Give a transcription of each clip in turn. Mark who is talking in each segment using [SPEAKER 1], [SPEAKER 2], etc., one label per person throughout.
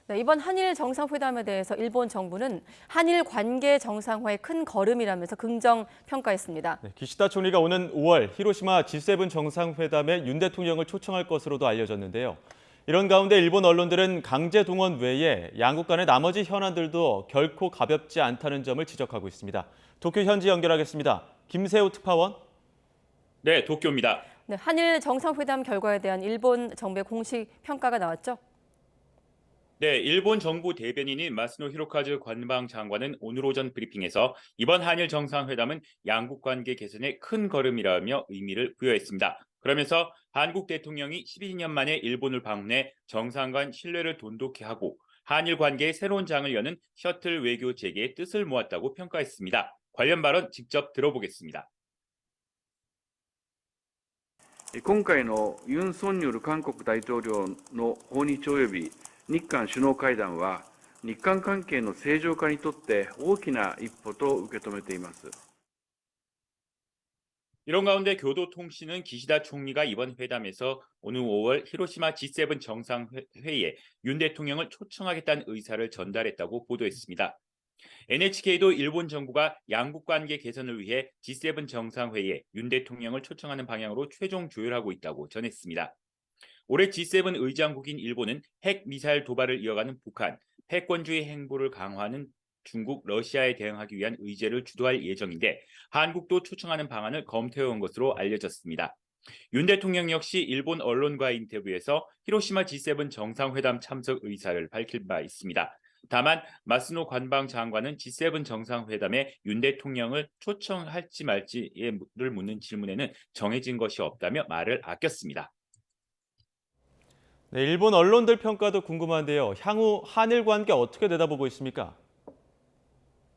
[SPEAKER 1] 네, 이번 한일 정상회담에 대해서 일본 정부는 한일 관계 정상화의 큰 걸음이라면서 긍정 평가했습니다.
[SPEAKER 2] 네, 기시다 총리가 오는 5월 히로시마 G7 정상회담에 윤 대통령을 초청할 것으로도 알려졌는데요. 이런 가운데 일본 언론들은 강제 동원 외에 양국 간의 나머지 현안들도 결코 가볍지 않다는 점을 지적하고 있습니다. 도쿄 현지 연결하겠습니다. 김세호 특파원.
[SPEAKER 3] 네, 도쿄입니다.
[SPEAKER 1] 네, 한일 정상회담 결과에 대한 일본 정부의 공식 평가가 나왔죠?
[SPEAKER 3] 네, 일본 정부 대변인인 마스노 히로카즈 관방 장관은 오늘 오전 브리핑에서 이번 한일 정상회담은 양국 관계 개선의 큰 걸음이라며 의미를 부여했습니다. 그러면서 한국 대통령이 12년 만에 일본을 방문해 정상 간 신뢰를 돈독히 하고 한일 관계의 새로운 장을 여는 셔틀 외교 재개의 뜻을 모았다고 평가했습니다. 관련 발언 직접 들어보겠습니다.
[SPEAKER 4] 今回のユン・ソンニョル韓国大統領の訪日及び日韓首脳会談は、日韓関係の正常化にとって大きな一歩と受け止めています。
[SPEAKER 3] 이런 가운데 교도통신은 기시다 총리가 이번 회담에서 오는 5월 히로시마 G7 정상회의에 윤 대통령을 초청하겠다는 의사를 전달했다고 보도했습니다. NHK도 일본 정부가 양국 관계 개선을 위해 G7 정상회의에 윤 대통령을 초청하는 방향으로 최종 조율하고 있다고 전했습니다. 올해 G7 의장국인 일본은 핵 미사일 도발을 이어가는 북한, 패권주의 행보를 강화하는 중국, 러시아에 대응하기 위한 의제를 주도할 예정인데 한국도 초청하는 방안을 검토해온 것으로 알려졌습니다. 윤 대통령 역시 일본 언론과의 인터뷰에서 히로시마 G7 정상회담 참석 의사를 밝힌 바 있습니다. 다만 마스노 관방 장관은 G7 정상회담에 윤 대통령을 초청할지 말지를 묻는 질문에는 정해진 것이 없다며 말을 아꼈습니다.
[SPEAKER 2] 네, 일본 언론들 평가도 궁금한데요. 향후 한일 관계 어떻게 내다보고 있습니까?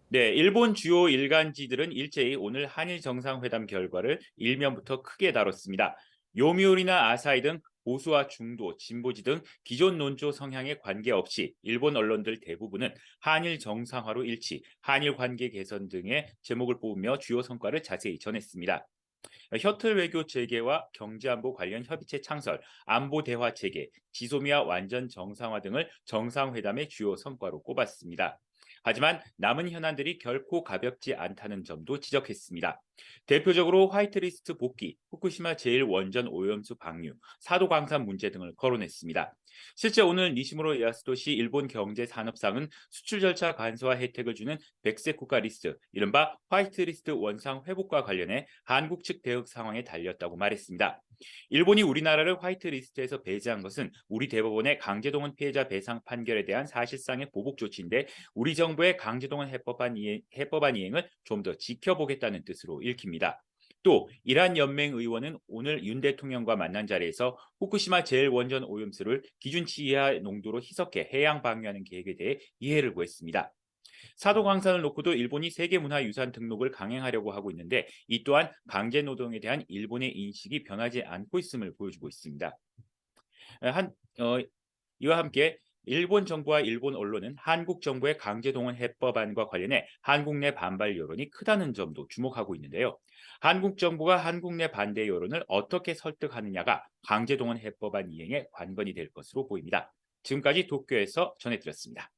[SPEAKER 3] 네, 일본 주요 일간지들은 일제히 오늘 한일 정상회담 결과를 일면부터 크게 다뤘습니다. 요미우리나 아사히 등 보수와 중도, 진보지 등 기존 논조 성향에 관계없이 일본 언론들 대부분은 한일 정상화로 일치, 한일 관계 개선 등의 제목을 뽑으며 주요 성과를 자세히 전했습니다. 셔틀 외교 재개와 경제안보 관련 협의체 창설, 안보 대화 체계, 지소미아 완전 정상화 등을 정상회담의 주요 성과로 꼽았습니다. 하지만 남은 현안들이 결코 가볍지 않다는 점도 지적했습니다. 대표적으로 화이트리스트 복귀, 후쿠시마 제1원전 오염수 방류, 사도광산 문제 등을 거론했습니다. 실제 오늘 니시무로 야스토시 일본 경제산업상은 수출 절차 간소화 혜택을 주는 백색 국가 리스트, 이른바 화이트리스트 원상 회복과 관련해 한국 측 대응 상황에 달렸다고 말했습니다. 일본이 우리나라를 화이트리스트에서 배제한 것은 우리 대법원의 강제동원 피해자 배상 판결에 대한 사실상의 보복 조치인데 우리 정부의 강제동원 해법안 이행을 좀 더 지켜보겠다는 뜻으로 읽힙니다. 또 이란 연맹 의원은 오늘 윤 대통령과 만난 자리에서 후쿠시마 제1원전 오염수를 기준치 이하 농도로 희석해 해양 방류하는 계획에 대해 이해를 구했습니다. 사도광산을 놓고도 일본이 세계문화유산 등록을 강행하려고 하고 있는데 이 또한 강제노동에 대한 일본의 인식이 변하지 않고 있음을 보여주고 있습니다. 이와 함께 일본 정부와 일본 언론은 한국 정부의 강제동원 해법안과 관련해 한국 내 반발 여론이 크다는 점도 주목하고 있는데요. 한국 정부가 한국 내 반대 여론을 어떻게 설득하느냐가 강제동원 해법안 이행에 관건이 될 것으로 보입니다. 지금까지 도쿄에서 전해드렸습니다.